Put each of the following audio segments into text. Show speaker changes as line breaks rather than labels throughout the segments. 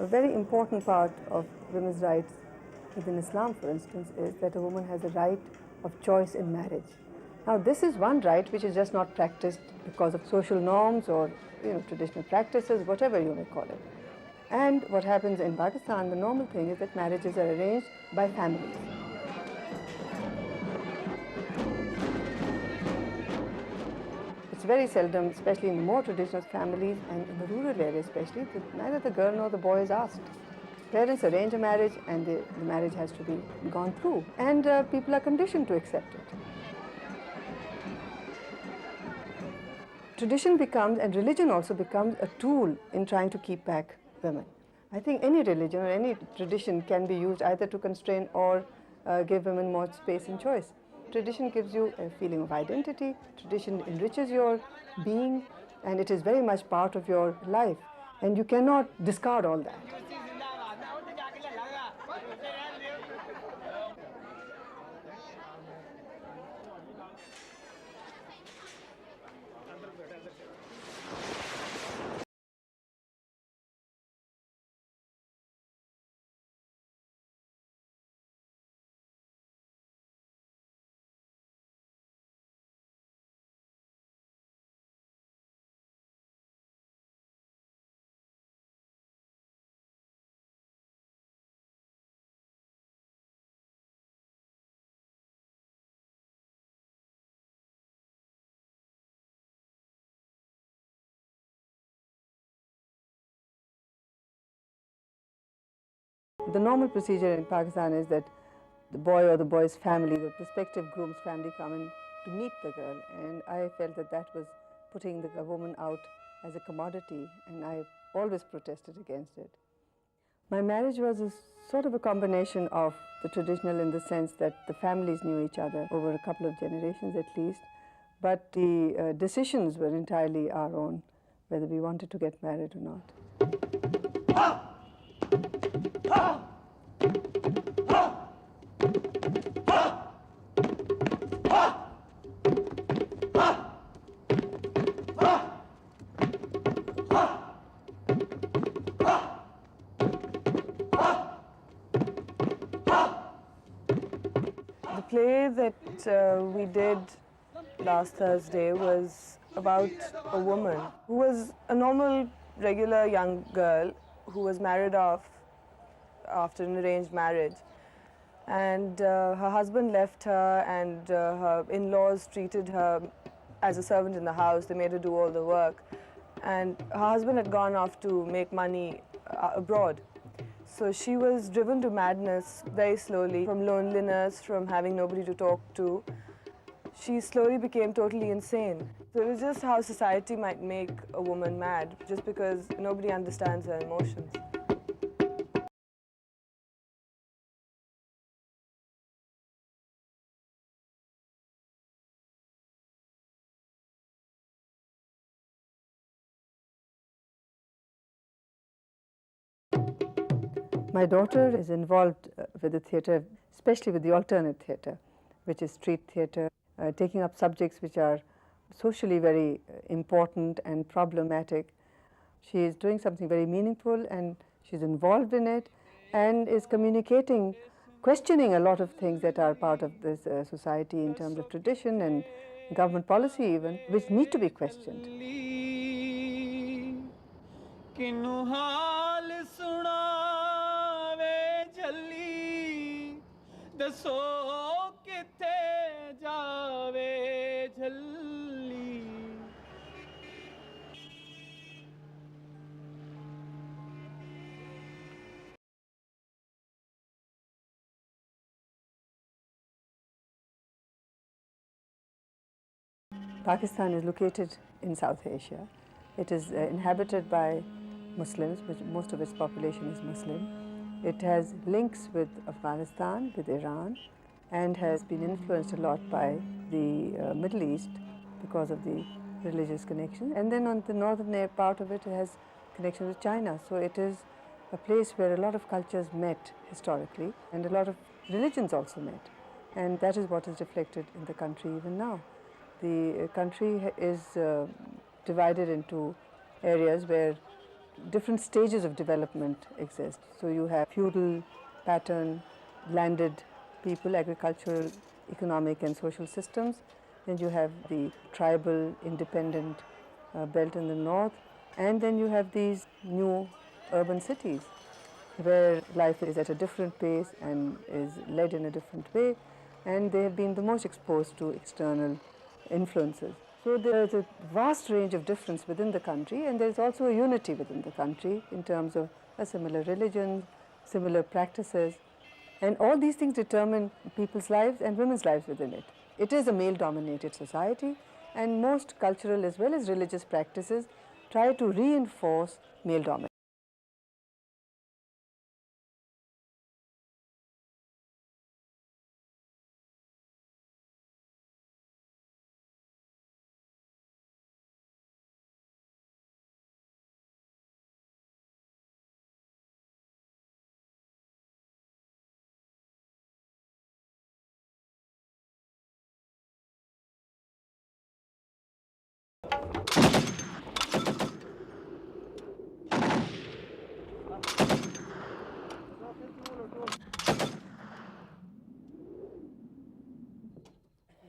very important part of women's rights within Islam, for instance, is that a woman has a right of choice in marriage. Now, this is one right which is just not practiced because of social norms or traditional practices, whatever you may call it. And what happens in Pakistan, the normal thing is that marriages are arranged by families. It's very seldom, especially in the more traditional families and in the rural areas especially, that neither the girl nor the boy is asked. Parents arrange a marriage and the marriage has to be gone through, and people are conditioned to accept it. Tradition becomes, and religion also becomes, a tool in trying to keep back women. I think any religion or any tradition can be used either to constrain or give women more space and choice. Tradition gives you a feeling of identity, tradition enriches your being, and it is very much part of your life, and you cannot discard all that. The normal procedure in Pakistan is that the boy or the boy's family, the prospective groom's family, come in to meet the girl, and I felt that that was putting the woman out as a commodity, and I always protested against it. My marriage was a sort of a combination of the traditional in the sense that the families knew each other over a couple of generations at least, but the decisions were entirely our own, whether we wanted to get married or not.
The play that we did last Thursday was about a woman who was a normal, regular young girl who was married off after an arranged marriage. And her husband left her, and her in-laws treated her as a servant in the house. They made her do all the work. And her husband had gone off to make money abroad. So she was driven to madness very slowly, from loneliness, from having nobody to talk to. She slowly became totally insane. So it was just how society might make a woman mad, just because nobody understands her emotions.
My daughter is involved with the theatre, especially with the alternate theatre, which is street theatre, taking up subjects which are socially very important and problematic. She is doing something very meaningful, and she's involved in it and is communicating, questioning a lot of things that are part of this society in terms of tradition and government policy even, which need to be questioned. Pakistan is located in South Asia. It is inhabited by Muslims, which most of its population is Muslim. It has links with Afghanistan, with Iran, and has been influenced a lot by the Middle East because of the religious connection. And then on the northern part of it, it has connection with China. So it is a place where a lot of cultures met historically, and a lot of religions also met. And that is what is reflected in the country even now. The country is divided into areas where different stages of development exist. So you have feudal pattern, landed people, agricultural, economic and social systems. Then you have the tribal, independent belt in the north. And then you have these new urban cities where life is at a different pace and is led in a different way, and they have been the most exposed to external influences. So there is a vast range of difference within the country, and there is also a unity within the country in terms of a similar religion, similar practices, and all these things determine people's lives and women's lives within it. It is a male-dominated society, and most cultural as well as religious practices try to reinforce male dominance.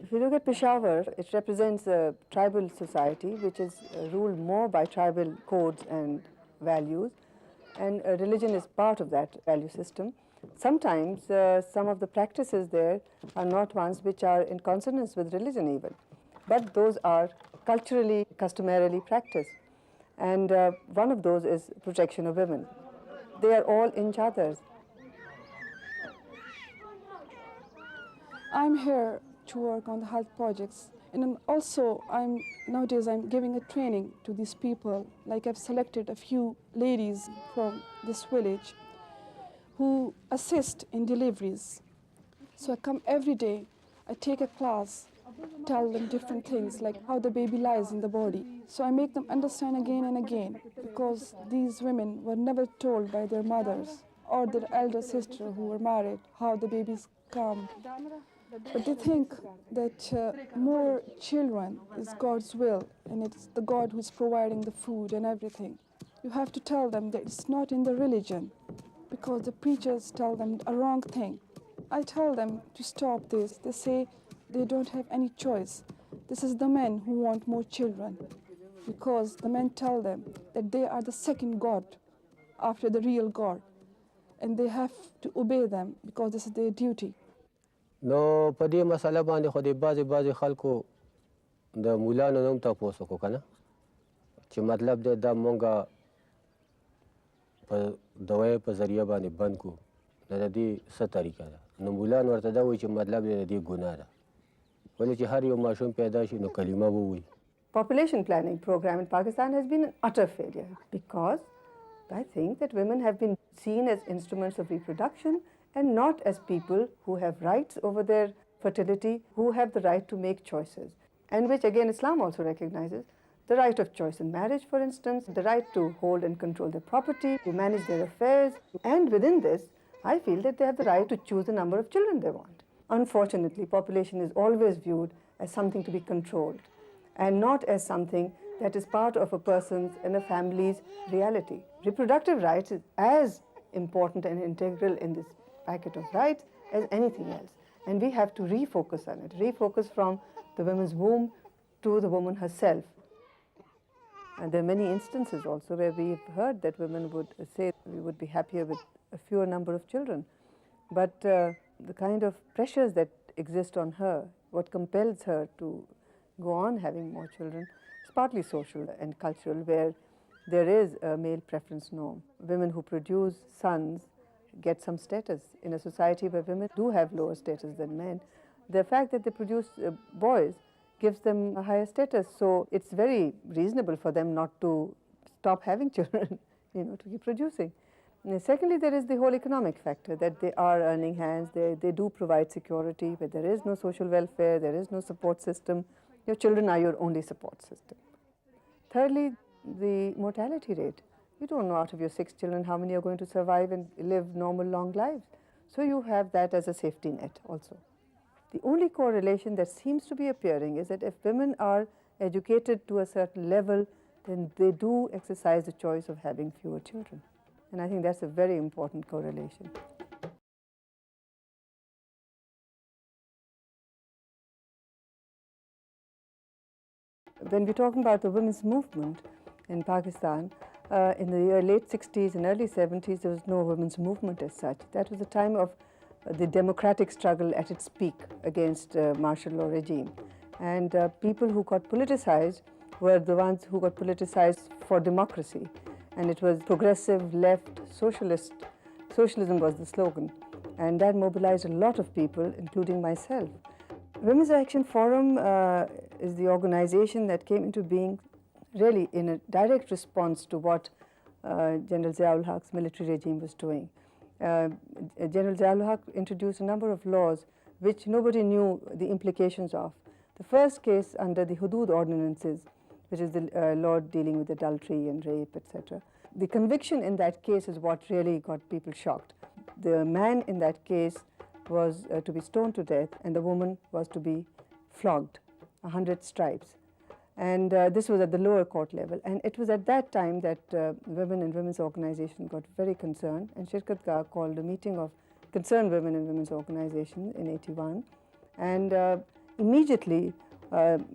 If you look at Peshawar, it represents a tribal society which is ruled more by tribal codes and values, and religion is part of that value system. Sometimes some of the practices there are not ones which are in consonance with religion even, but those are culturally, customarily practiced. And one of those is protection of women. They are all inch others.
I'm here to work on the health projects, and also nowadays I'm giving a training to these people. Like I've selected a few ladies from this village who assist in deliveries. So I come every day, I take a class, tell them different things like how the baby lies in the body. So I make them understand again and again, because these women were never told by their mothers or their elder sister who were married how the babies come. But they think that more children is God's will, and it's the God who's providing the food and everything. You have to tell them that it's not in the religion, because the preachers tell them a wrong thing. I tell them to stop this. They say they don't have any choice. This is the men who want more children, because the men tell them that they are the second God after the real God, and they have to obey them because this is their duty.
No, په دې مسله باندې خو د بعضې خلکو د مولانو نه هم تپوس وکړو که نه چې مطلب دی دا مونږ په دوایۍ په ذریعه باندې بند کړو نو د دې څه طریقه ده نو مولان ورته دا وایي چې مطلب دی د دې ګناه ده ولې چې هر یو ماشوم پیدا شي نو کلمه ووایي.
Population planning program in Pakistan has been an utter failure, because I think that women have been seen as instruments of reproduction and not as people who have rights over their fertility, who have the right to make choices, and which again Islam also recognizes: the right of choice in marriage, for instance, the right to hold and control their property, to manage their affairs, and within this, I feel that they have the right to choose the number of children they want. Unfortunately, population is always viewed as something to be controlled and not as something that is part of a person's and a family's reality. Reproductive rights is as important and integral in this packet of rights as anything else. And we have to refocus on it, refocus from the woman's womb to the woman herself. And there are many instances also where we've heard that women would say we would be happier with a fewer number of children. But the kind of pressures that exist on her, what compels her to go on having more children, is partly social and cultural, where there is a male preference norm. Women who produce sons get some status. In a society where women do have lower status than men, the fact that they produce boys gives them a higher status. So it's very reasonable for them not to stop having children, to keep producing. And secondly, there is the whole economic factor, that they are earning hands, they do provide security, but there is no social welfare, there is no support system. Your children are your only support system. Thirdly, the mortality rate. You don't know out of your 6 children how many are going to survive and live normal long lives. So you have that as a safety net also. The only correlation that seems to be appearing is that if women are educated to a certain level then they do exercise the choice of having fewer children. And I think that's a very important correlation. When we're talking about the women's movement in Pakistan, in the late 60s and early 70s, there was no women's movement as such. That was the time of the democratic struggle at its peak against martial law regime. And people who got politicized were the ones who got politicized for democracy. And it was progressive, left, socialist. Socialism was the slogan. And that mobilized a lot of people, including myself. Women's Action Forum is the organization that came into being really in a direct response to what General Zia-ul-Haq's military regime was doing. General Zia-ul-Haq introduced a number of laws which nobody knew the implications of. The first case under the Hudud ordinances, which is the law dealing with adultery and rape, etc. The conviction in that case is what really got people shocked. The man in that case was to be stoned to death, and the woman was to be flogged, 100 stripes. And this was at the lower court level. And it was at that time that women and women's organizations got very concerned, and Shirkat Gah called a meeting of concerned women and women's organizations in '81. And immediately,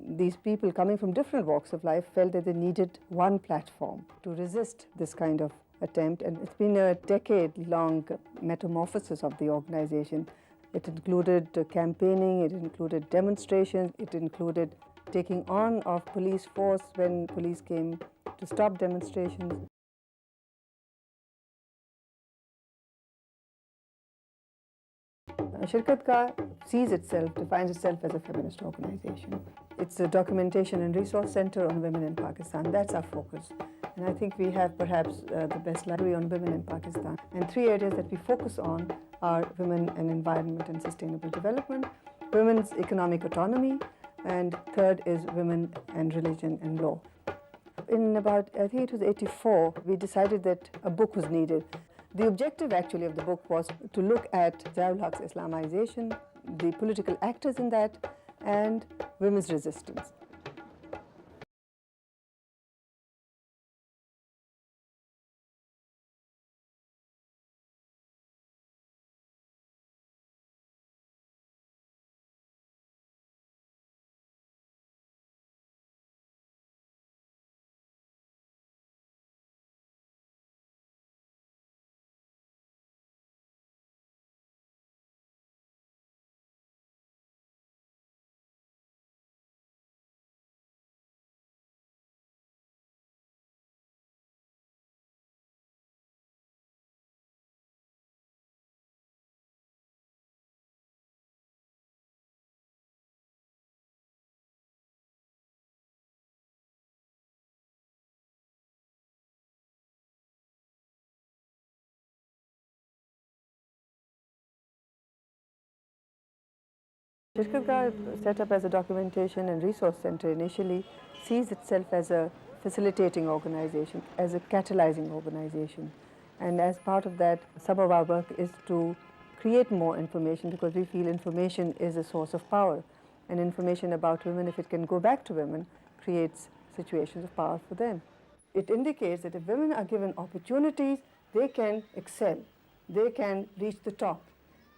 these people coming from different walks of life felt that they needed one platform to resist this kind of attempt. And it's been a decade-long metamorphosis of the organization. It included campaigning, it included demonstrations, it included taking on of police force when police came to stop demonstrations. Shirkat Gah defines itself as a feminist organization. It's a documentation and resource center on women in Pakistan. That's our focus. And I think we have perhaps the best library on women in Pakistan. And 3 areas that we focus on are women and environment and sustainable development, women's economic autonomy, and third is women and religion and law. In about, I think it was '84, we decided that a book was needed. The objective actually of the book was to look at Zia-ul-Haq's Islamization, the political actors in that, and women's resistance. Shirkat Gah, set up as a documentation and resource center, initially sees itself as a facilitating organization, as a catalyzing organization. And as part of that, some of our work is to create more information, because we feel information is a source of power. And information about women, if it can go back to women, creates situations of power for them. It indicates that if women are given opportunities, they can excel, they can reach the top.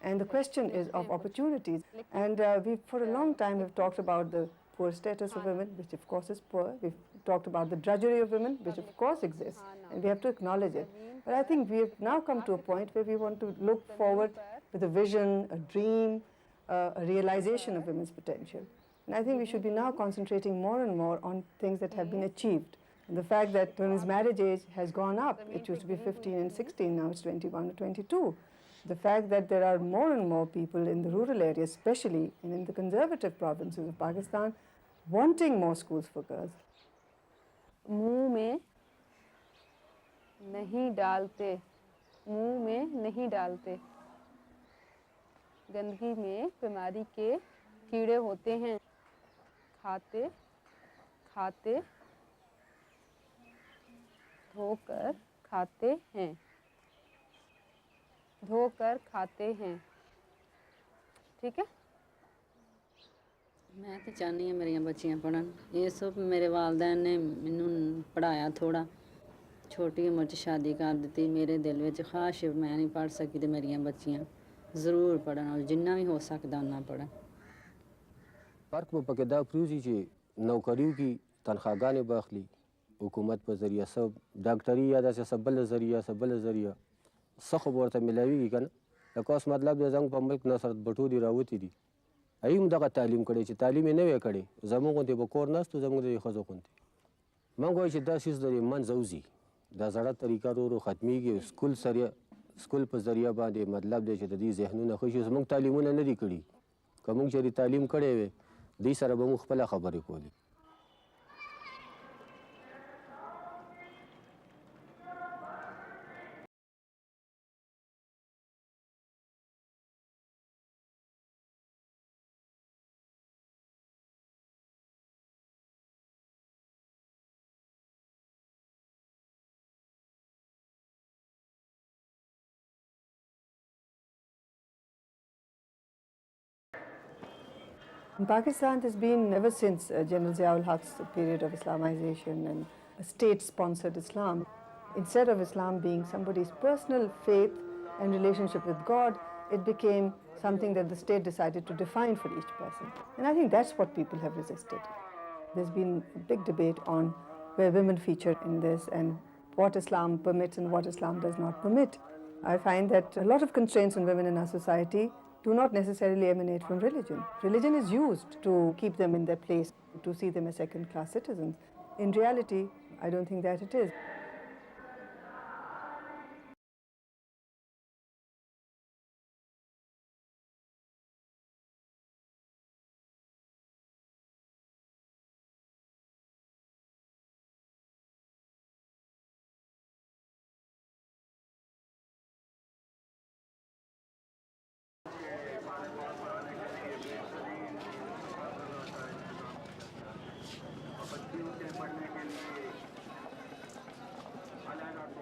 And the question is of opportunities. And we, for a long time, have talked about the poor status of women, which of course is poor. We've talked about the drudgery of women, which of course exists, and we have to acknowledge it. But I think we have now come to a point where we want to look forward with a vision, a dream, a realization of women's potential. And I think we should be now concentrating more and more on things that have been achieved. And the fact that women's marriage age has gone up. It used to be 15 and 16, now it's 21 or 22. The fact that there are more and more people in the rural areas, especially and in the conservative provinces of Pakistan, wanting more schools for girls.
मुंह में नहीं डालते, मुंह में नहीं डालते, गंदगी में बीमारी के कीड़े होते हैं, खाते खाते धोकर खाते हैं, धोकर खाते हैं, ठीक है।
मैं तो चाहनी हाँ मेरिया बच्चियां पढ़न। ये सब मेरे वालदैन ने मैनू पढ़ाया थोड़ा, छोटी उम्र च शादी कर दी। मेरे दिल में ख्वाहिश मैं नहीं पढ़ सकी तो मेरिया बच्चियां ज़रूर पढ़न और जिन्ना भी हो सकता उन्ना पढ़न।
فرق په پکې دا پروزي چې نوکریو کې تنخواګانې به اخلي حکومت په ذریعه، څه ډاکټري یا داسې څه بله ذریعه څه بله ذریعه څه خو به ورته میلاویږي که نه. لکه اوس مطلب دی زموږ په ملک نصرت بټو دي راوتي دي، هغوی هم دغه تعلیم کړی چې تعلیم یې نه وی کړی، زموږ غوندې به کور ناست و، زموږ د دې ښځو غوندې. موږ وایو چې دا څیز د دې منځ وځي، دا زړه طریقه ورو ورو ختمیږي. سکول په ذریعه باندې مطلب دی چې د دې ذهنونه ښه شي. زموږ تعلیمونه نه دي کړي، که موږ چېرې تعلیم کړی وی دوی سره به موږ خپله خبرې کولې.
In Pakistan, there's been, ever since General Ziaul Haq's period of Islamization and state-sponsored Islam, instead of Islam being somebody's personal faith and relationship with God, it became something that the state decided to define for each person. And I think that's what people have resisted. There's been a big debate on where women feature in this and what Islam permits and what Islam does not permit. I find that a lot of constraints on women in our society do not necessarily emanate from religion. Religion is used to keep them in their place, to see them as second-class citizens. In reality, I don't think that it is.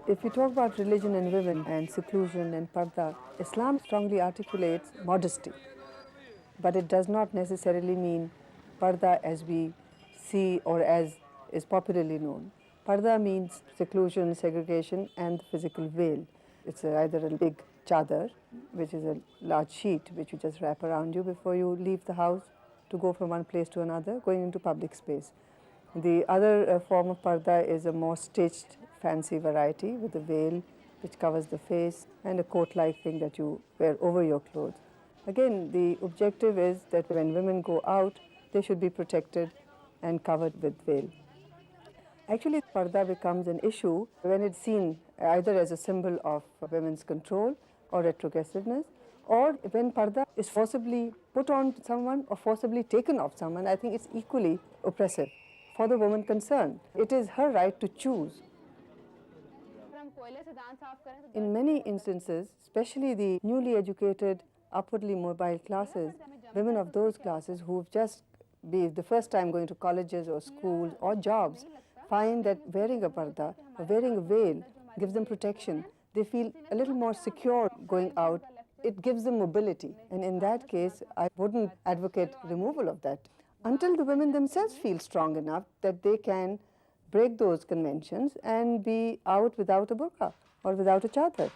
If you talk about religion and women and seclusion and parda, Islam strongly articulates modesty, but it does not necessarily mean parda as we see or as is popularly known. Parda means seclusion, segregation, and physical veil. It's either a big chadar, which is a large sheet which you just wrap around you before you leave the house to go from one place to another, going into public space. The other form of parda is a more stitched, fancy variety with a veil which covers the face and a coat-like thing that you wear over your clothes. Again, the objective is that when women go out, they should be protected and covered with veil. Actually, parda becomes an issue when it's seen either as a symbol of women's control or retrogressiveness, or when parda is forcibly put on someone or forcibly taken off someone. I think it's equally oppressive for the woman concerned. It is her right to choose. In many instances, especially the newly educated, upwardly mobile classes, women of those classes who've just been the first time going to colleges or schools or jobs find that wearing a parda or wearing a veil gives them protection. They feel a little more secure going out. It gives them mobility. And in that case, I wouldn't advocate removal of that until the women themselves feel strong enough that they can break those conventions and be out without a burqa or without a chadar.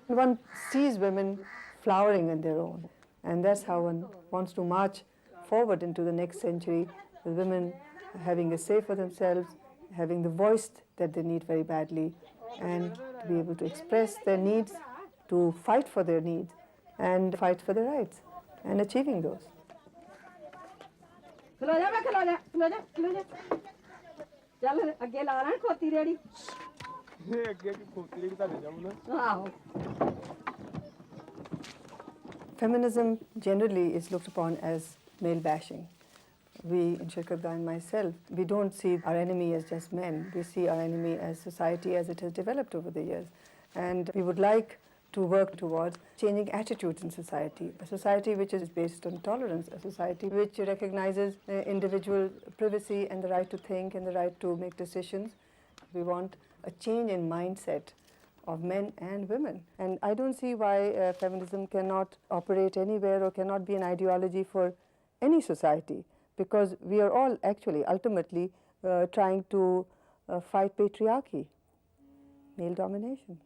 One sees women flowering on their own, and that's how one wants to march forward into the next century, with women having a say for themselves, having the voice that they need very badly, and to be able to express their needs, to fight for their needs, and fight for their rights, and achieving those. Feminism generally is looked upon as male bashing. We, in Shirkatga and myself, we don't see our enemy as just men. We see our enemy as society as it has developed over the years. And we would like to work towards changing attitudes in society, a society which is based on tolerance, a society which recognizes individual privacy and the right to think and the right to make decisions. We want a change in mindset of men and women. And I don't see why feminism cannot operate anywhere or cannot be an ideology for any society, because we are all actually ultimately trying to fight patriarchy, male domination.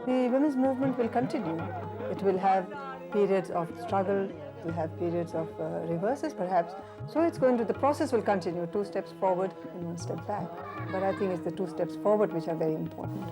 The women's movement will continue. It will have periods of struggle, it will have periods of reverses perhaps. So the process will continue, 2 steps forward and 1 step back. But I think it's the 2 steps forward which are very important.